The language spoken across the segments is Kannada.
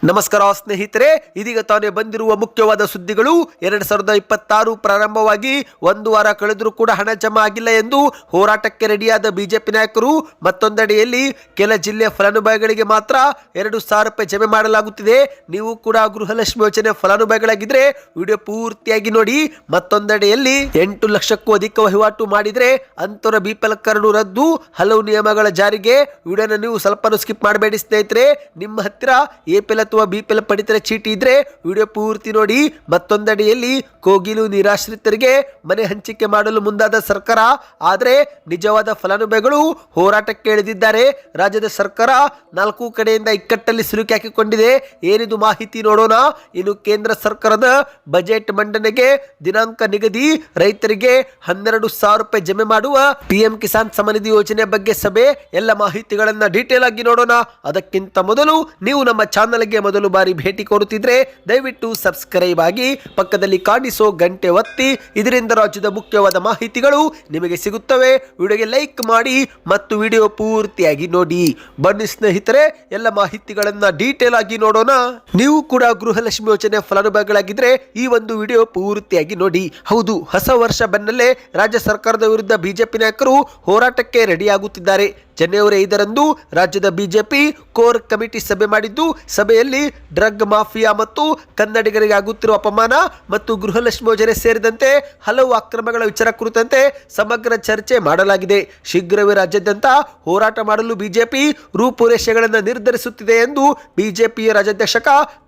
ನಮಸ್ಕಾರ ಸ್ನೇಹಿತರೆ, ಇದೀಗ ತಾನೇ ಬಂದಿರುವ ಮುಖ್ಯವಾದ ಸುದ್ದಿಗಳು. 2026 ಪ್ರಾರಂಭವಾಗಿ ಒಂದು ವಾರ ಕಳೆದರೂ ಕೂಡ ಹಣ ಜಮಾ ಆಗಿಲ್ಲ ಎಂದು ಹೋರಾಟಕ್ಕೆ ರೆಡಿಯಾದ ಬಿಜೆಪಿ ನಾಯಕರು. ಮತ್ತೊಂದೆಡೆಯಲ್ಲಿ ಕೆಲ ಜಿಲ್ಲೆಯ ಫಲಾನುಭವಿಗಳಿಗೆ ಮಾತ್ರ 2,000 ರೂಪಾಯಿ ಜಮೆ ಮಾಡಲಾಗುತ್ತಿದೆ. ನೀವು ಕೂಡ ಗೃಹಲಕ್ಷ್ಮಿ ಯೋಜನೆ ಫಲಾನುಭವಿಗಳಾಗಿದ್ರೆ ವಿಡಿಯೋ ಪೂರ್ತಿಯಾಗಿ ನೋಡಿ. ಮತ್ತೊಂದೆಡೆಯಲ್ಲಿ 8 ಲಕ್ಷಕ್ಕೂ ಅಧಿಕ ವಹಿವಾಟು ಮಾಡಿದ್ರೆ ಅಂತರ ಬಿಪಿಎಲ್ ಕಾರ್ಡ್ ರದ್ದು, ಹಲವು ನಿಯಮಗಳ ಜಾರಿಗೆ. ವಿಡಿಯೋನ ನೀವು ಸ್ವಲ್ಪ ಸ್ಕಿಪ್ ಮಾಡಬೇಡಿ ಸ್ನೇಹಿತರೆ. ನಿಮ್ಮ ಹತ್ತಿರ ಎಪಿಎಲ್ ಅಥವಾ ಬಿಪಿಎಲ್ ಪಡಿತರ ಚೀಟಿ ಇದ್ರೆ ವಿಡಿಯೋ ಪೂರ್ತಿ ನೋಡಿ. ಮತ್ತೊಂದೆಡೆಯಲ್ಲಿ ಕೋಗಿಲು ನಿರಾಶ್ರಿತರಿಗೆ ಮನೆ ಹಂಚಿಕೆ ಮಾಡಲು ಮುಂದಾದ ಸರ್ಕಾರ, ಆದರೆ ನಿಜವಾದ ಫಲಾನುಭವಿಗಳು ಹೋರಾಟಕ್ಕೆ ಇಳಿದಿದ್ದಾರೆ. ರಾಜ್ಯದ ಸರ್ಕಾರ 4 ಕಡೆಯಿಂದ ಇಕ್ಕಟ್ಟಲ್ಲಿ ಸಿಲುಕಿ ಹಾಕಿಕೊಂಡಿದೆ. ಏನಿದು ಮಾಹಿತಿ ನೋಡೋಣ. ಇನ್ನು ಕೇಂದ್ರ ಸರ್ಕಾರದ ಬಜೆಟ್ ಮಂಡನೆಗೆ ದಿನಾಂಕ ನಿಗದಿ, ರೈತರಿಗೆ 12,000 ರೂಪಾಯಿ ಜಮೆ ಮಾಡುವ ಪಿಎಂ ಕಿಸಾನ್ ಸಮ್ಮಾನ್ ಯೋಜನೆ ಬಗ್ಗೆ ಸಭೆ. ಎಲ್ಲ ಮಾಹಿತಿಗಳನ್ನ ಡೀಟೇಲ್ ಆಗಿ ನೋಡೋಣ. ಅದಕ್ಕಿಂತ ಮೊದಲು ನೀವು ನಮ್ಮ ಚಾನಲ್ಗೆ ಮೊದಲು ಬಾರಿ ಭೇಟಿ ಕೊಡುತ್ತಿದ್ರೆ ದಯವಿಟ್ಟು ಸಬ್ಸ್ಕ್ರೈಬ್ ಆಗಿ, ಪಕ್ಕದಲ್ಲಿ ಕಾಣಿಸೋ ಗಂಟೆ ಒತ್ತಿ. ಇದರಿಂದ ರಾಜ್ಯದ ಮುಖ್ಯವಾದ ಮಾಹಿತಿಗಳು ನಿಮಗೆ ಸಿಗುತ್ತವೆ. ವಿಡಿಯೋಗೆ ಲೈಕ್ ಮಾಡಿ ಮತ್ತು ವಿಡಿಯೋ ಪೂರ್ತಿಯಾಗಿ ನೋಡಿ. ಬನ್ನಿ ಸ್ನೇಹಿತರೆ, ಎಲ್ಲ ಮಾಹಿತಿಗಳನ್ನ ಡೀಟೇಲ್ ಆಗಿ ನೋಡೋಣ. ನೀವು ಕೂಡ ಗೃಹಲಕ್ಷ್ಮಿ ಯೋಜನೆ ಫಲಾನುಭವಿಗಳಾಗಿದ್ರೆ ಈ ಒಂದು ವಿಡಿಯೋ ಪೂರ್ತಿಯಾಗಿ ನೋಡಿ. ಹೌದು, ಹೊಸ ವರ್ಷ ಬೆನ್ನಲ್ಲೇ ರಾಜ್ಯ ಸರ್ಕಾರದ ವಿರುದ್ಧ ಬಿಜೆಪಿ ನಾಯಕರು ಹೋರಾಟಕ್ಕೆ ರೆಡಿಯಾಗುತ್ತಿದ್ದಾರೆ. ಜನವರಿ 5ರಂದು ರಾಜ್ಯದ ಬಿಜೆಪಿ ಕೋರ್ ಕಮಿಟಿ ಸಭೆ ಮಾಡಿದ್ದು, ಸಭೆಯಲ್ಲಿ ಡ್ರಗ್ ಮಾಫಿಯಾ ಮತ್ತು ಕನ್ನಡಿಗರಿಗೆ ಆಗುತ್ತಿರುವ ಅಪಮಾನ ಮತ್ತು ಗೃಹಲಕ್ಷ್ಮಿ ಯೋಜನೆ ಸೇರಿದಂತೆ ಹಲವು ಅಕ್ರಮಗಳ ವಿಚಾರ ಕುರಿತಂತೆ ಸಮಗ್ರ ಚರ್ಚೆ ಮಾಡಲಾಗಿದೆ. ಶೀಘ್ರವೇ ರಾಜ್ಯಾದ್ಯಂತ ಹೋರಾಟ ಮಾಡಲು ಬಿಜೆಪಿ ರೂಪುರೇಷೆಗಳನ್ನು ನಿರ್ಧರಿಸುತ್ತಿದೆ ಎಂದು ಬಿಜೆಪಿಯ ರಾಜ್ಯಾಧ್ಯಕ್ಷ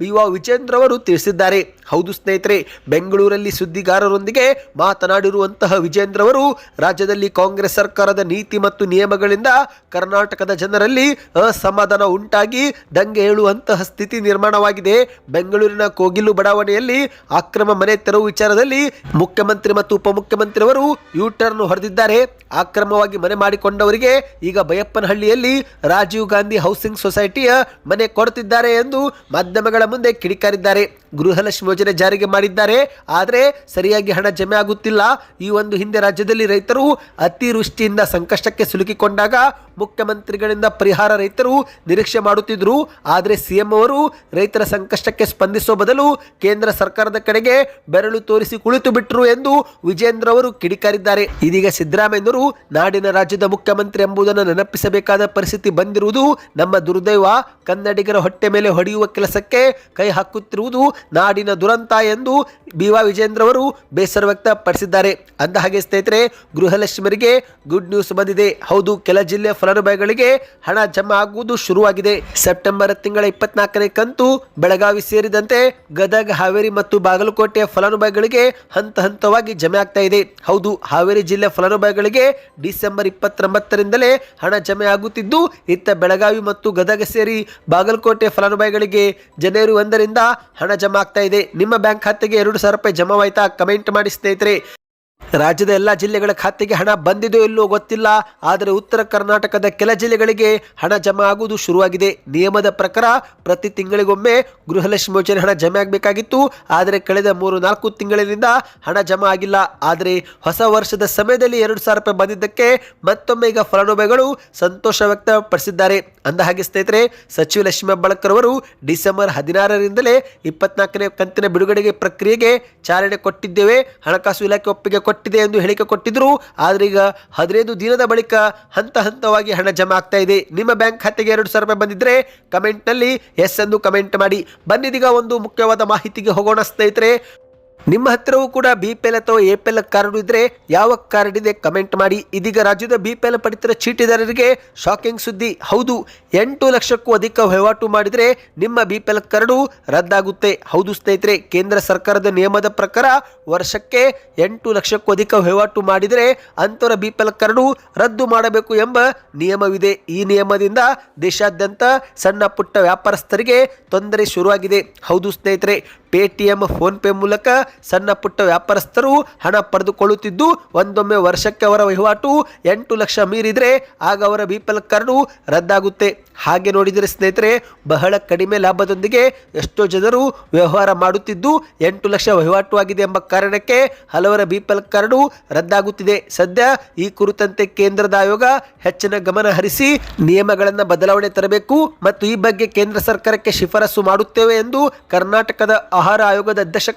ಬಿ.ವಾ. ವಿಜೇಂದ್ರ ಅವರು ತಿಳಿಸಿದ್ದಾರೆ. ಹೌದು ಸ್ನೇಹಿತರೆ, ಬೆಂಗಳೂರಲ್ಲಿ ಸುದ್ದಿಗಾರರೊಂದಿಗೆ ಮಾತನಾಡಿರುವಂತಹ ವಿಜೇಂದ್ರ ಅವರು, ರಾಜ್ಯದಲ್ಲಿ ಕಾಂಗ್ರೆಸ್ ಸರ್ಕಾರದ ನೀತಿ ಮತ್ತು ನಿಯಮಗಳಿಂದ ಕರ್ನಾಟಕದ ಜನರಲ್ಲಿ ಅಸಮಾಧಾನ ಉಂಟಾಗಿ ದಂಗೆ ಏಳುವಂತಹ ಸ್ಥಿತಿ ನಿರ್ಮಾಣವಾಗಿದೆ. ಬೆಂಗಳೂರಿನ ಕೋಗಿಲು ಬಡಾವಣೆಯಲ್ಲಿ ಅಕ್ರಮ ಮನೆ ತೆರವು ವಿಚಾರದಲ್ಲಿ ಮುಖ್ಯಮಂತ್ರಿ ಮತ್ತು ಉಪಮುಖ್ಯಮಂತ್ರಿಯವರು ಯೂ-ಟರ್ನ್ ಹೊಡೆದಿದ್ದಾರೆ. ಅಕ್ರಮವಾಗಿ ಮನೆ ಮಾಡಿಕೊಂಡವರಿಗೆ ಈಗ ಬೈಯಪ್ಪನಹಳ್ಳಿಯಲ್ಲಿ ರಾಜೀವ್ ಗಾಂಧಿ ಹೌಸಿಂಗ್ ಸೊಸೈಟಿಯ ಮನೆ ಕೊಡುತ್ತಿದ್ದಾರೆ ಎಂದು ಮಾಧ್ಯಮಗಳ ಮುಂದೆ ಕಿಡಿಕಾರಿದ್ದಾರೆ. ಗೃಹಲಕ್ಷ್ಮಿ ಯೋಜನೆ ಜಾರಿಗೆ ಮಾಡಿದ್ದಾರೆ, ಆದರೆ ಸರಿಯಾಗಿ ಹಣ ಜಮೆ ಆಗುತ್ತಿಲ್ಲ. ಈ ಒಂದು ಹಿಂದೆ ರಾಜ್ಯದಲ್ಲಿ ರೈತರು ಅತಿವೃಷ್ಟಿಯಿಂದ ಸಂಕಷ್ಟಕ್ಕೆ ಸಿಲುಕಿಕೊಂಡಾಗ ಮುಖ್ಯಮಂತ್ರಿಗಳಿಂದ ಪರಿಹಾರ ರೈತರು ನಿರೀಕ್ಷೆ ಮಾಡುತ್ತಿದ್ರು. ಆದರೆ ಸಿಎಂ ಅವರು ರೈತರ ಸಂಕಷ್ಟಕ್ಕೆ ಸ್ಪಂದಿಸುವ ಬದಲು ಕೇಂದ್ರ ಸರ್ಕಾರದ ಕಡೆಗೆ ಬೆರಳು ತೋರಿಸಿ ಕುಳಿತು ಬಿಟ್ಟರು ಎಂದು ವಿಜೇಂದ್ರ ಅವರು ಕಿಡಿಕಾರಿದ್ದಾರೆ. ಇದೀಗ ಸಿದ್ದರಾಮಯ್ಯನವರು ನಾಡಿನ ರಾಜ್ಯದ ಮುಖ್ಯಮಂತ್ರಿ ಎಂಬುದನ್ನು ನೆನಪಿಸಬೇಕಾದ ಪರಿಸ್ಥಿತಿ ಬಂದಿರುವುದು ನಮ್ಮ ದುರ್ದೈವ. ಕನ್ನಡಿಗರ ಹೊಟ್ಟೆ ಮೇಲೆ ಹೊಡೆಯುವ ಕೆಲಸಕ್ಕೆ ಕೈ ಹಾಕುತ್ತಿರುವುದು ನಾಡಿನ ದುರಂತ ಎಂದು ಬಿ.ವಾ. ವಿಜೇಂದ್ರ ಅವರು ಬೇಸರ ವ್ಯಕ್ತಪಡಿಸಿದ್ದಾರೆ. ಅಂದ ಹಾಗೆ ಸ್ನೇಹಿತರೆ, ಗೃಹಲಕ್ಷ್ಮರಿಗೆ ಗುಡ್ ನ್ಯೂಸ್ ಬಂದಿದೆ. ಹೌದು, ಕೆಲ ಜಿಲ್ಲೆಯ ಫಲಾನುಭವಿಗಳಿಗೆ ಹಣ ಜಮಾ ಆಗುವುದು ಶುರುವಾಗಿದೆ. ಸೆಪ್ಟೆಂಬರ್ ತಿಂಗಳ 24ನೇ ಕಂತು ಬೆಳಗಾವಿ ಸೇರಿದಂತೆ ಗದಗ, ಹಾವೇರಿ ಮತ್ತು ಬಾಗಲಕೋಟೆಯ ಫಲಾನುಭವಿಗಳಿಗೆ ಹಂತ ಹಂತವಾಗಿ ಜಮೆ ಆಗ್ತಾ ಇದೆ. ಹೌದು, ಹಾವೇರಿ ಜಿಲ್ಲೆ ಫಲಾನುಭವಿಗಳಿಗೆ ಡಿಸೆಂಬರ್ 29ರಿಂದಲೇ ಹಣ ಜಮೆ ಆಗುತ್ತಿದ್ದು, ಇತ್ತ ಬೆಳಗಾವಿ ಮತ್ತು ಗದಗ ಸೇರಿ ಬಾಗಲಕೋಟೆ ಫಲಾನುಭವಿಗಳಿಗೆ ಜನವರಿ 1ರಿಂದ ಹಣ ಜಮಾ ಆಗ್ತಾ ಇದೆ. ನಿಮ್ಮ ಬ್ಯಾಂಕ್ ಖಾತೆಗೆ 2,000 ರೂಪಾಯಿ ಜಮಾವಾಯ್ತಾ? ಕಮೆಂಟ್ ಮಾಡಿ ಸ್ನೇಹಿತರೆ. ರಾಜ್ಯದ ಎಲ್ಲ ಜಿಲ್ಲೆಗಳ ಖಾತೆಗೆ ಹಣ ಬಂದಿದೆಯೋ ಇಲ್ಲೋ ಗೊತ್ತಿಲ್ಲ, ಆದರೆ ಉತ್ತರ ಕರ್ನಾಟಕದ ಕೆಲ ಜಿಲ್ಲೆಗಳಿಗೆ ಹಣ ಜಮಾ ಆಗುವುದು ಶುರುವಾಗಿದೆ. ನಿಯಮದ ಪ್ರಕಾರ ಪ್ರತಿ ತಿಂಗಳಿಗೊಮ್ಮೆ ಗೃಹಲಕ್ಷ್ಮಿ ಯೋಜನೆ ಹಣ ಜಮೆ ಆಗಬೇಕಾಗಿತ್ತು, ಆದರೆ ಕಳೆದ 3-4 ತಿಂಗಳಿನಿಂದ ಹಣ ಜಮಾ ಆಗಿಲ್ಲ. ಆದರೆ ಹೊಸ ವರ್ಷದ ಸಮಯದಲ್ಲಿ 2,000 ರೂಪಾಯಿ ಬಂದಿದ್ದಕ್ಕೆ ಮತ್ತೊಮ್ಮೆ ಈಗ ಫಲಾನುಭವಿಗಳು ಸಂತೋಷ ವ್ಯಕ್ತಪಡಿಸಿದ್ದಾರೆ. ಅಂದ ಹಾಗೆ ಸ್ನೇಹಿತರೆ, ಸಚಿವ ಲಕ್ಷ್ಮೀ ಹೆಬ್ಬಾಳ್ಕರ್ ಅವರು ಡಿಸೆಂಬರ್ 16ರಿಂದಲೇ 24ನೇ ಕಂತಿನ ಬಿಡುಗಡೆಗೆ ಪ್ರಕ್ರಿಯೆಗೆ ಚಾಲನೆ ಕೊಟ್ಟಿದ್ದೇವೆ, ಹಣಕಾಸು ಇಲಾಖೆ ಒಪ್ಪಿಗೆ ಕೊಟ್ಟಿದೆ ಎಂದು ಹೇಳಿಕೆ ಕೊಟ್ಟಿದ್ರು. ಆದ್ರೆ ಈಗ 15 ದಿನದ ಬಳಿಕ ಹಂತ ಹಂತವಾಗಿ ಹಣ ಜಮಾ ಆಗ್ತಾ ಇದೆ. ನಿಮ್ಮ ಬ್ಯಾಂಕ್ ಖಾತೆಗೆ 2,000 ರೂಪಾಯಿ ಬಂದಿದ್ರೆ ಕಮೆಂಟ್ ನಲ್ಲಿ ಎಸ್ ಎಂದು ಕಮೆಂಟ್ ಮಾಡಿ. ಬನ್ನಿದೀಗ ಒಂದು ಮುಖ್ಯವಾದ ಮಾಹಿತಿಗೆ ಹೋಗೋಣ ಸ್ನೇಹಿತರೆ. ನಿಮ್ಮ ಹತ್ತಿರವೂ ಕೂಡ ಬಿಪಿಎಲ್ ಅಥವಾ ಎಪಿಎಲ್ ಕಾರ್ಡ್ ಇದ್ರೆ ಯಾವ ಕಾರ್ಡ್ ಇದೆ ಕಮೆಂಟ್ ಮಾಡಿ. ಇದೀಗ ರಾಜ್ಯದ ಬಿಪಿಎಲ್ ಪಡಿತರ ಚೀಟಿದಾರರಿಗೆ ಶಾಕಿಂಗ್ ಸುದ್ದಿ. ಹೌದು, 8 ಲಕ್ಷಕ್ಕೂ ಅಧಿಕ ವಹಿವಾಟು ಮಾಡಿದರೆ ನಿಮ್ಮ ಬಿಪಿಎಲ್ ಕಾರ್ಡು ರದ್ದಾಗುತ್ತೆ. ಹೌದು ಸ್ನೇಹಿತರೆ, ಕೇಂದ್ರ ಸರ್ಕಾರದ ನಿಯಮದ ಪ್ರಕಾರ ವರ್ಷಕ್ಕೆ 8 ಲಕ್ಷಕ್ಕೂ ಅಧಿಕ ವಹಿವಾಟು ಮಾಡಿದರೆ ಅಂತರ ಬಿಪಿಎಲ್ ಕಾರ್ಡು ರದ್ದು ಮಾಡಬೇಕು ಎಂಬ ನಿಯಮವಿದೆ. ಈ ನಿಯಮದಿಂದ ದೇಶಾದ್ಯಂತ ಸಣ್ಣ ಪುಟ್ಟ ವ್ಯಾಪಾರಸ್ಥರಿಗೆ ತೊಂದರೆ ಶುರುವಾಗಿದೆ. ಹೌದು ಸ್ನೇಹಿತರೆ, ಪೇಟಿಎಂ, ಫೋನ್ ಪೇ ಮೂಲಕ ಸಣ್ಣ ಪುಟ್ಟ ವ್ಯಾಪಾರಸ್ಥರು ಹಣ ಪಡೆದುಕೊಳ್ಳುತ್ತಿದ್ದು, ಒಂದೊಮ್ಮೆ ವರ್ಷಕ್ಕೆ ಅವರ ವಹಿವಾಟು 8 ಲಕ್ಷ ಮೀರಿದ್ರೆ ಆಗ ಅವರ BPL ಕಾರ್ಡು ರದ್ದಾಗುತ್ತೆ. ಹಾಗೆ ನೋಡಿದರೆ ಸ್ನೇಹಿತರೆ, ಬಹಳ ಕಡಿಮೆ ಲಾಭದೊಂದಿಗೆ ಎಷ್ಟೋ ಜನರು ವ್ಯವಹಾರ ಮಾಡುತ್ತಿದ್ದು 8 ಲಕ್ಷ ವಹಿವಾಟು ಆಗಿದೆ ಎಂಬ ಕಾರಣಕ್ಕೆ ಹಲವರ BPL ಕಾರ್ಡು ರದ್ದಾಗುತ್ತಿದೆ. ಸದ್ಯ ಈ ಕುರಿತಂತೆ ಕೇಂದ್ರದ ಆಯೋಗ ಹೆಚ್ಚಿನ ಗಮನ ಹರಿಸಿ ನಿಯಮಗಳನ್ನು ಬದಲಾವಣೆ ತರಬೇಕು ಮತ್ತು ಈ ಬಗ್ಗೆ ಕೇಂದ್ರ ಸರ್ಕಾರಕ್ಕೆ ಶಿಫಾರಸು ಮಾಡುತ್ತೇವೆ ಎಂದು ಕರ್ನಾಟಕದ ಆಹಾರ ಆಯೋಗದ ಅಧ್ಯಕ್ಷ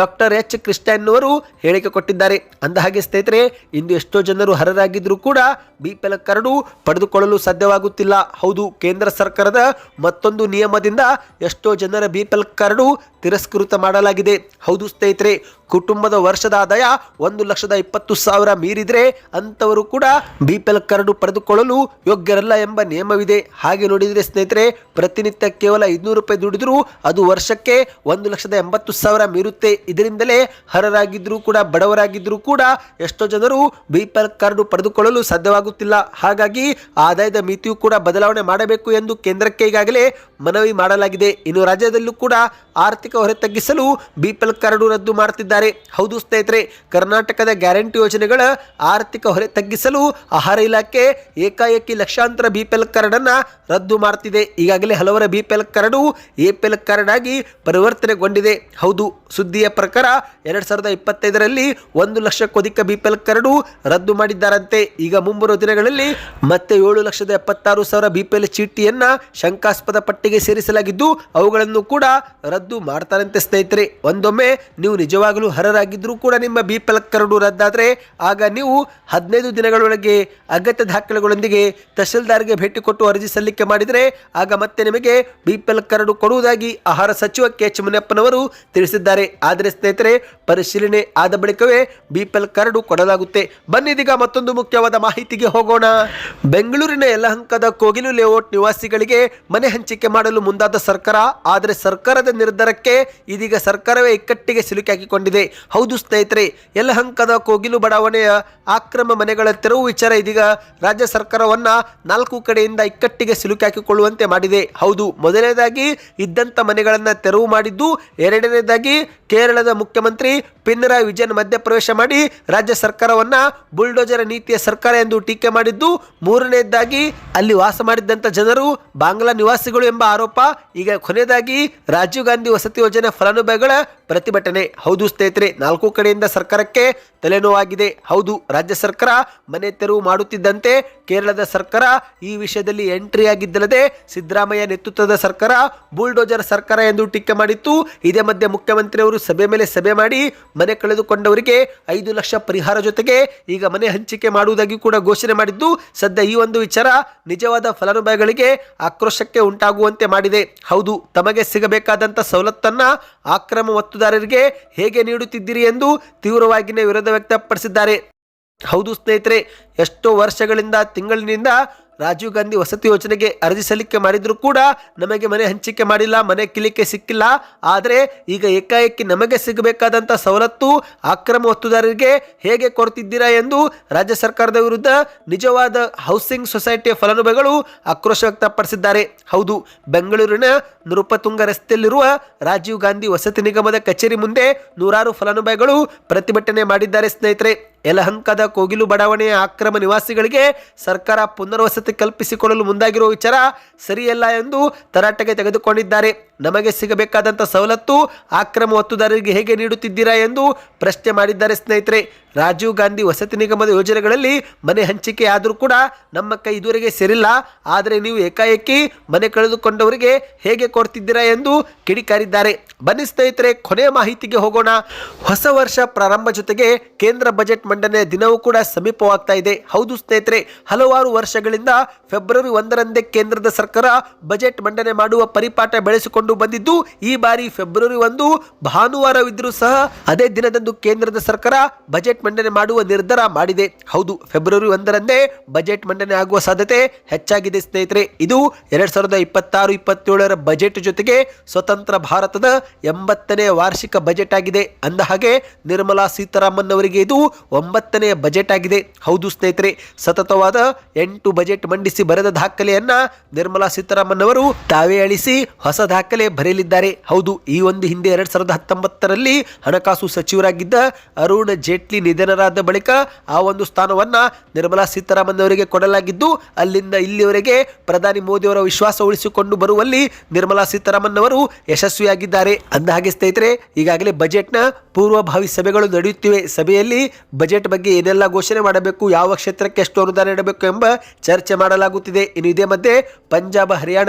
ಡಾಕ್ಟರ್ ಎಚ್ ಕೃಷ್ಣನ್ ಅವರು ಹೇಳಿಕೆ ಕೊಟ್ಟಿದ್ದಾರೆ. ಅಂದಹಾಗೆ ಸ್ನೇಹಿತರೆ, ಇಂದು ಎಷ್ಟೋ ಜನರು ಅರ್ಹರಾಗಿದ್ದರೂ ಕೂಡ BPL ಕಾರ್ಡು ಪಡೆದುಕೊಳ್ಳಲು ಸಾಧ್ಯವಾಗುತ್ತಿಲ್ಲ. ಹೌದು, ಕೇಂದ್ರ ಸರ್ಕಾರದ ಮತ್ತೊಂದು ನಿಯಮದಿಂದ ಎಷ್ಟೋ ಜನರ BPL ಕಾರ್ಡು ತಿರಸ್ಕೃತ ಮಾಡಲಾಗಿದೆ. ಹೌದು ಸ್ನೇಹಿತರೆ, ಕುಟುಂಬದ ವರ್ಷದ ಆದಾಯ 1,20,000 ಮೀರಿದ್ರೆ ಅಂತವರು ಕೂಡ BPL ಕಾರ್ಡು ಪಡೆದುಕೊಳ್ಳಲು ಯೋಗ್ಯರಲ್ಲ ಎಂಬ ನಿಯಮವಿದೆ. ಹಾಗೆ ನೋಡಿದರೆ ಸ್ನೇಹಿತರೆ, ಪ್ರತಿನಿತ್ಯ ಕೇವಲ 500 ರೂಪಾಯಿ ದುಡಿದ್ರು ಅದು ವರ್ಷಕ್ಕೆ 1,80,000 ಮೀರುತ್ತೆ. ಇದರಿಂದಲೇ ಅರ್ಹರಾಗಿದ್ದರೂ ಕೂಡ ಬಡವರಾಗಿದ್ದರೂ ಕೂಡ ಎಷ್ಟೋ ಜನರು BPL ಕಾರ್ಡು ಪಡೆದುಕೊಳ್ಳಲು ಸಾಧ್ಯವಾಗುತ್ತಿಲ್ಲ. ಹಾಗಾಗಿ ಆದಾಯದ ಮಿತಿಯು ಕೂಡ ಬದಲಾವಣೆ ಮಾಡಬೇಕು ಎಂದು ಕೇಂದ್ರಕ್ಕೆ ಈಗಾಗಲೇ ಮನವಿ ಮಾಡಲಾಗಿದೆ. ಇನ್ನು ರಾಜ್ಯದಲ್ಲೂ ಕೂಡ ಆರ್ಥಿಕ ಹೊರೆ ತಗ್ಗಿಸಲು BPL ಕಾರ್ಡು ರದ್ದು ಮಾಡುತ್ತಿದ್ದಾರೆ. ಹೌದು ಸ್ನೇಹಿತರೆ, ಕರ್ನಾಟಕದ ಗ್ಯಾರಂಟಿ ಯೋಜನೆಗಳ ಆರ್ಥಿಕ ಹೊರೆ ತಗ್ಗಿಸಲು ಆಹಾರ ಇಲಾಖೆ ಏಕಾಏಕಿ ಲಕ್ಷಾಂತರ BPL ಕಾರ್ಡನ್ನು ರದ್ದು ಮಾಡುತ್ತಿದೆ. ಈಗಾಗಲೇ ಹಲವರ BPL ಕಾರ್ಡು APL ಕಾರ್ಡ್ ಆಗಿ ಪರಿವರ್ತನೆಗೊಂಡಿದೆ. ಹೌದು, ಸುದ್ದಿಯ ಪ್ರಕಾರ 2025ರಲ್ಲಿ 1 ಲಕ್ಷಕ್ಕೂ ಅಧಿಕ BPL ಕಾರ್ಡು ರದ್ದು ಮಾಡಿದ್ದಾರಂತೆ. ಈಗ ಮುಂಬರುವ ದಿನಗಳಲ್ಲಿ ಮತ್ತೆ 7,76,000 BPL ಚೀಟಿಯನ್ನ ಶಂಕಾಸ್ಪದ ಪಟ್ಟಿಗೆ ಸೇರಿಸಲಾಗಿದ್ದು ಅವುಗಳನ್ನು ಕೂಡ ರದ್ದು ಮಾಡ್ತಾರಂತೆ. ಸ್ನೇಹಿತರೆ, ಒಂದೊಮ್ಮೆ ನೀವು ನಿಜವಾಗಲೂ ಅರ್ಹರಾಗಿದ್ದರೂ ಕೂಡ ನಿಮ್ಮ BPL ಕಾರ್ಡು ರದ್ದಾದರೆ ಆಗ ನೀವು 15 ದಿನಗಳೊಳಗೆ ಅಗತ್ಯ ದಾಖಲೆಗಳೊಂದಿಗೆ ತಹಶೀಲ್ದಾರ್ಗೆ ಭೇಟಿ ಕೊಟ್ಟು ಅರ್ಜಿ ಸಲ್ಲಿಕೆ ಮಾಡಿದರೆ ಆಗ ಮತ್ತೆ ನಿಮಗೆ BPL ಕಾರ್ಡು ಕೊಡುವುದಾಗಿ ಆಹಾರ ಸಚಿವ KH ಮುನಿಯಪ್ಪನವರು ತಿಳಿಸಿದ್ದಾರೆ. ಆದರೆ ಸ್ನೇಹಿತರೆ, ಪರಿಶೀಲನೆ ಆದ ಬಳಿಕವೇ BPL ಕಾರ್ಡು ಕೊಡಲಾಗುತ್ತೆ. ಬನ್ನಿದೀಗ ಮತ್ತೊಂದು ಮುಖ್ಯವಾದ ಮಾಹಿತಿಗೆ ಹೋಗೋಣ. ಬೆಂಗಳೂರಿನ ಯಲಹಂಕದ ಕೋಗಿಲು ಲೇಔಟ್ ನಿವಾಸಿಗಳಿಗೆ ಮನೆ ಹಂಚಿಕೆ ಮಾಡಲು ಮುಂದಾದ ಸರ್ಕಾರ, ಆದರೆ ಸರ್ಕಾರದ ನಿರ್ಧಾರಕ್ಕೆ ಇದೀಗ ಸರ್ಕಾರವೇ ಇಕ್ಕಟ್ಟಿಗೆ ಸಿಲುಕಿಕೊಂಡಿದೆ. ಹೌದು ಸ್ನೇಹಿತರೆ, ಯಲಹಂಕದ ಕೋಗಿಲು ಬಡಾವಣೆಯ ಆಕ್ರಮ ಮನೆಗಳ ತೆರವು ವಿಚಾರ ಇದೀಗ ರಾಜ್ಯ ಸರ್ಕಾರವನ್ನ 4 ಕಡೆಯಿಂದ ಇಕ್ಕಟ್ಟಿಗೆ ಸಿಲುಕಿಕೊಳ್ಳುವಂತೆ ಮಾಡಿದೆ. ಹೌದು, ಮೊದಲನೇದಾಗಿ ಇದ್ದಂತ ಮನೆಗಳನ್ನ ತೆರವು ಮಾಡಿದ್ದು, ಎರಡನೇದಾಗಿ ಕೇರಳದ ಮುಖ್ಯಮಂತ್ರಿ ಪಿನರಾಯಿ ವಿಜಯನ್ ಮಧ್ಯಪ್ರವೇಶ ಮಾಡಿ ರಾಜ್ಯ ಸರ್ಕಾರವನ್ನ ಬುಲ್ಡೋಜರ್ ನೀತಿಯ ಸರ್ಕಾರ ಎಂದು ಟೀಕೆ ಮಾಡಿದ್ದು, ಮೂರನೇದಾಗಿ ಅಲ್ಲಿ ವಾಸ ಮಾಡಿದ್ದಂತ ಜನರು ಬಾಂಗ್ಲಾ ನಿವಾಸಿಗಳು ಎಂಬ ಆರೋಪ. ಈಗ ಕೊನೆಯದಾಗಿ ರಾಜೀವ್ ಗಾಂಧಿ ವಸತಿ ಯೋಜನೆ ಫಲಾನುಭವಿಗಳ ಪ್ರತಿಭಟನೆ. ಹೌದು ಸ್ನೇಹಿತರೆ, 4 ಕಡೆಯಿಂದ ಸರ್ಕಾರಕ್ಕೆ ತಲೆನೋವಾಗಿದೆ. ಹೌದು, ರಾಜ್ಯ ಸರ್ಕಾರ ಮನೆ ತೆರವು ಮಾಡುತ್ತಿದ್ದಂತೆ ಕೇರಳದ ಸರ್ಕಾರ ಈ ವಿಷಯದಲ್ಲಿ ಎಂಟ್ರಿ ಆಗಿದ್ದಲ್ಲದೆ ಸಿದ್ದರಾಮಯ್ಯ ನೇತೃತ್ವದ ಸರ್ಕಾರ ಬುಲ್ಡೋಜರ್ ಸರ್ಕಾರ ಎಂದು ಟೀಕೆ ಮಾಡಿತ್ತು. ಇದೇ ಮಧ್ಯೆ ಮುಖ್ಯಮಂತ್ರಿಯವರು ಸಭೆ ಮೇಲೆ ಸಭೆ ಮಾಡಿ ಮನೆ ಕಳೆದುಕೊಂಡವರಿಗೆ 5 ಲಕ್ಷ ಪರಿಹಾರ ಜೊತೆಗೆ ಈಗ ಮನೆ ಹಂಚಿಕೆ ಮಾಡುವುದಾಗಿ ಕೂಡ ಘೋಷಣೆ ಮಾಡಿದ್ದು, ಸದ್ಯ ಈ ಒಂದು ವಿಚಾರ ನಿಜವಾದ ಫಲಾನುಭವಿಗಳಿಗೆ ಆಕ್ರೋಶಕ್ಕೆ ಉಂಟಾಗುವಂತೆ ಮಾಡಿದೆ. ಹೌದು, ತಮಗೆ ಸಿಗಬೇಕಾದಂತ ಸವಲತ್ತನ್ನ ಆಕ್ರಮ ಒತ್ತುದಾರರಿಗೆ ಹೇಗೆ ನೀಡುತ್ತಿದ್ದೀರಿ ಎಂದು ತೀವ್ರವಾಗಿ ವಿರೋಧ ವ್ಯಕ್ತಪಡಿಸಿದ್ದಾರೆ. ಹೌದು ಸ್ನೇಹಿತರೆ, ಎಷ್ಟೋ ವರ್ಷಗಳಿಂದ ತಿಂಗಳಿನಿಂದ ರಾಜೀವ್ ಗಾಂಧಿ ವಸತಿ ಯೋಜನೆಗೆ ಅರ್ಜಿ ಸಲ್ಲಿಕೆ ಮಾಡಿದ್ರು ಕೂಡ ನಮಗೆ ಮನೆ ಹಂಚಿಕೆ ಮಾಡಿಲ್ಲ, ಮನೆ ಕಿಲಿಕೆ ಸಿಕ್ಕಿಲ್ಲ. ಆದರೆ ಈಗ ಏಕಾಏಕಿ ನಮಗೆ ಸಿಗಬೇಕಾದಂಥ ಸವಲತ್ತು ಆಕ್ರಮ ಒತ್ತುದಾರರಿಗೆ ಹೇಗೆ ಕೊಡ್ತಿದ್ದೀರಾ ಎಂದು ರಾಜ್ಯ ಸರ್ಕಾರದ ವಿರುದ್ಧ ನಿಜವಾದ ಹೌಸಿಂಗ್ ಸೊಸೈಟಿಯ ಫಲಾನುಭವಿಗಳು ಆಕ್ರೋಶ ವ್ಯಕ್ತಪಡಿಸಿದ್ದಾರೆ. ಹೌದು, ಬೆಂಗಳೂರಿನ ನೃಪತುಂಗ ರಸ್ತೆಯಲ್ಲಿರುವ ರಾಜೀವ್ ಗಾಂಧಿ ವಸತಿ ನಿಗಮದ ಕಚೇರಿ ಮುಂದೆ ನೂರಾರು ಫಲಾನುಭವಿಗಳು ಪ್ರತಿಭಟನೆ ಮಾಡಿದ್ದಾರೆ. ಸ್ನೇಹಿತರೆ, ಯಲಹಂಕದ ಕೋಗಿಲು ಬಡಾವಣೆಯ ಆಕ್ರಮ ನಿವಾಸಿಗಳಿಗೆ ಸರ್ಕಾರ ಪುನರ್ವಸತಿ ಕಲ್ಪಿಸಿಕೊಡಲು ಮುಂದಾಗಿರುವ ವಿಚಾರ ಸರಿಯಲ್ಲ ಎಂದು ತರಾಟೆಗೆ ತೆಗೆದುಕೊಂಡಿದ್ದಾರೆ. ನಮಗೆ ಸಿಗಬೇಕಾದಂಥ ಸವಲತ್ತು ಆಕ್ರಮ ಒತ್ತುದಾರರಿಗೆ ಹೇಗೆ ನೀಡುತ್ತಿದ್ದೀರಾ ಎಂದು ಪ್ರಶ್ನೆ ಮಾಡಿದ್ದಾರೆ. ಸ್ನೇಹಿತರೆ, ರಾಜೀವ್ ಗಾಂಧಿ ವಸತಿ ನಿಗಮದ ಯೋಜನೆಗಳಲ್ಲಿ ಮನೆ ಹಂಚಿಕೆ ಆದರೂ ಕೂಡ ನಮ್ಮ ಕೈ ಇದುವರೆಗೆ ಸೇರಿಲ್ಲ, ಆದರೆ ನೀವು ಏಕಾಏಕಿ ಮನೆ ಕಳೆದುಕೊಂಡವರಿಗೆ ಹೇಗೆ ಕೊಡ್ತಿದ್ದೀರಾ ಎಂದು ಕಿಡಿಕಾರಿದ್ದಾರೆ. ಬನ್ನಿ ಸ್ನೇಹಿತರೆ, ಕೊನೆಯ ಮಾಹಿತಿಗೆ ಹೋಗೋಣ. ಹೊಸ ವರ್ಷ ಪ್ರಾರಂಭ ಜೊತೆಗೆ ಕೇಂದ್ರ ಬಜೆಟ್ ಮಂಡನೆ ದಿನವೂ ಕೂಡ ಸಮೀಪವಾಗ್ತಾ ಇದೆ. ಹೌದು ಸ್ನೇಹಿತರೆ, ಹಲವಾರು ವರ್ಷಗಳಿಂದ ಫೆಬ್ರವರಿ 1ರಂದೇ ಕೇಂದ್ರದ ಸರ್ಕಾರ ಬಜೆಟ್ ಮಂಡನೆ ಮಾಡುವ ಪರಿಪಾಠ ಬೆಳೆಸಿಕೊಂಡು ಬಂದಿದ್ದು, ಈ ಬಾರಿ ಫೆಬ್ರವರಿ 1 ಭಾನುವಾರವಿದ್ದರೂ ಸಹ ಅದೇ ದಿನದಂದು ಕೇಂದ್ರದ ಸರ್ಕಾರ ಬಜೆಟ್ ಮಂಡನೆ ಮಾಡುವ ನಿರ್ಧಾರ ಮಾಡಿದೆ. ಹೌದು, ಫೆಬ್ರವರಿ 1ರಂದೇ ಬಜೆಟ್ ಮಂಡನೆ ಆಗುವ ಸಾಧ್ಯತೆ ಹೆಚ್ಚಾಗಿದೆ. ಸ್ನೇಹಿತರೆ, ಇದು 2026-27ರ ಬಜೆಟ್ ಜೊತೆಗೆ ಸ್ವತಂತ್ರ ಭಾರತದ 80ನೇ ವಾರ್ಷಿಕ ಬಜೆಟ್ ಆಗಿದೆ. ಅಂದ ಹಾಗೆ ನಿರ್ಮಲಾ ಸೀತಾರಾಮನ್ ಅವರಿಗೆ ಇದು 9ನೇ ಬಜೆಟ್ ಆಗಿದೆ. ಹೌದು ಸ್ನೇಹಿತರೆ, ಸತತವಾದ 8 ಬಜೆಟ್ ಮಂಡಿಸಿ ಬರೆದ ದಾಖಲೆಯನ್ನ ನಿರ್ಮಲಾ ಸೀತಾರಾಮನ್ ಅವರು ತಾವೇ ಅಳಿಸಿ ಹೊಸ ದಾಖಲೆ ದಾಖಲೆ ಬರೆಯಲಿದ್ದಾರೆ. ಹೌದು, ಈ ಒಂದು ಹಿಂದೆ 2019ರಲ್ಲಿ ಹಣಕಾಸು ಸಚಿವರಾಗಿದ್ದ ಅರುಣ್ ಜೇಟ್ಲಿ ನಿಧನರಾದ ಬಳಿಕ ಆ ಒಂದು ಸ್ಥಾನವನ್ನ ನಿರ್ಮಲಾ ಸೀತಾರಾಮನ್ ಅವರಿಗೆ ಕೊಡಲಾಗಿದ್ದು, ಅಲ್ಲಿಂದ ಇಲ್ಲಿವರೆಗೆ ಪ್ರಧಾನಿ ಮೋದಿ ಅವರ ವಿಶ್ವಾಸ ಉಳಿಸಿಕೊಂಡು ಬರುವಲ್ಲಿ ನಿರ್ಮಲಾ ಸೀತಾರಾಮನ್ ಅವರು ಯಶಸ್ವಿಯಾಗಿದ್ದಾರೆ. ಅಂದಹಾಗೆ ಸ್ನೇಹಿತರೆ, ಈಗಾಗಲೇ ಬಜೆಟ್ನ ಪೂರ್ವಭಾವಿ ಸಭೆಗಳು ನಡೆಯುತ್ತಿವೆ. ಸಭೆಯಲ್ಲಿ ಬಜೆಟ್ ಬಗ್ಗೆ ಏನೆಲ್ಲ ಘೋಷಣೆ ಮಾಡಬೇಕು, ಯಾವ ಕ್ಷೇತ್ರಕ್ಕೆ ಎಷ್ಟು ಅನುದಾನ ನೀಡಬೇಕು ಎಂಬ ಚರ್ಚೆ ಮಾಡಲಾಗುತ್ತಿದೆ. ಇನ್ನು ಇದೇ ಮಧ್ಯೆ ಪಂಜಾಬ್ ಹರಿಯಾಣ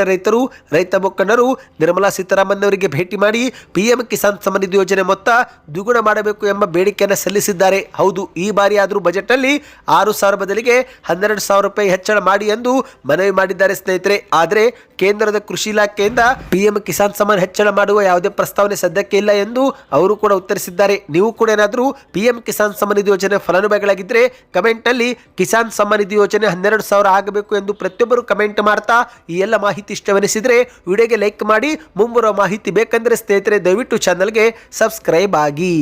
ರೈತ ಮುಖಂಡರು ನಿರ್ಮಲಾ ಸೀತಾರಾಮನ್ ಅವರಿಗೆ ಭೇಟಿ ಮಾಡಿ ಪಿಎಂ ಕಿಸಾನ್ ಸಮ್ಮಾನ್ ನಿಧಿ ಯೋಜನೆ ಮೊತ್ತ ದ್ವಿಗುಣ ಮಾಡಬೇಕು ಎಂಬ ಬೇಡಿಕೆಯನ್ನು ಸಲ್ಲಿಸಿದ್ದಾರೆ. ಹೌದು, ಈ ಬಾರಿ ಆದರೂ ಬಜೆಟ್ ಅಲ್ಲಿ 6,000 ಬದಲಿಗೆ 12,000 ರೂಪಾಯಿ ಹೆಚ್ಚಳ ಮಾಡಿ ಎಂದು ಮನವಿ ಮಾಡಿದ್ದಾರೆ ಸ್ನೇಹಿತರೆ. ಆದರೆ ಕೇಂದ್ರದ ಕೃಷಿ ಇಲಾಖೆಯಿಂದ ಪಿಎಂ ಕಿಸಾನ್ ಸಮ್ಮಾನ್ ಹೆಚ್ಚಳ ಮಾಡುವ ಯಾವುದೇ ಪ್ರಸ್ತಾವನೆ ಸದ್ಯಕ್ಕೆ ಇಲ್ಲ ಎಂದು ಅವರು ಕೂಡ ಉತ್ತರಿಸಿದ್ದಾರೆ. ನೀವು ಕೂಡ ಏನಾದರೂ ಪಿಎಂ ಕಿಸಾನ್ ಸಮ್ಮಾನ್ ನಿಧಿ ಯೋಜನೆ ಫಲಾನುಭವಿಗಳಾಗಿದ್ದರೆ ಕಮೆಂಟ್ ನಲ್ಲಿ ಕಿಸಾನ್ ಸಮ್ಮಾನ್ ನಿಧಿ ಯೋಜನೆ 12,000 ಆಗಬೇಕು ಎಂದು ಪ್ರತಿಯೊಬ್ಬರು ಕಮೆಂಟ್ ಮಾಡ್ತಾ ಈ ಎಲ್ಲ ಮಾಹಿತಿ ಇಷ್ಟವೆನಿಸಿದ್ರೆ ವಿಡಿಯೋಗೆ ಲೈಕ್ ಮಾಡಿ. ಮುಂಬರುವ ಮಾಹಿತಿ ಬೇಕಂದ್ರೆ ಸ್ನೇಹಿತರೆ ದಯವಿಟ್ಟು ಚಾನಲ್ಗೆ ಸಬ್ಸ್ಕ್ರೈಬ್ ಆಗಿ.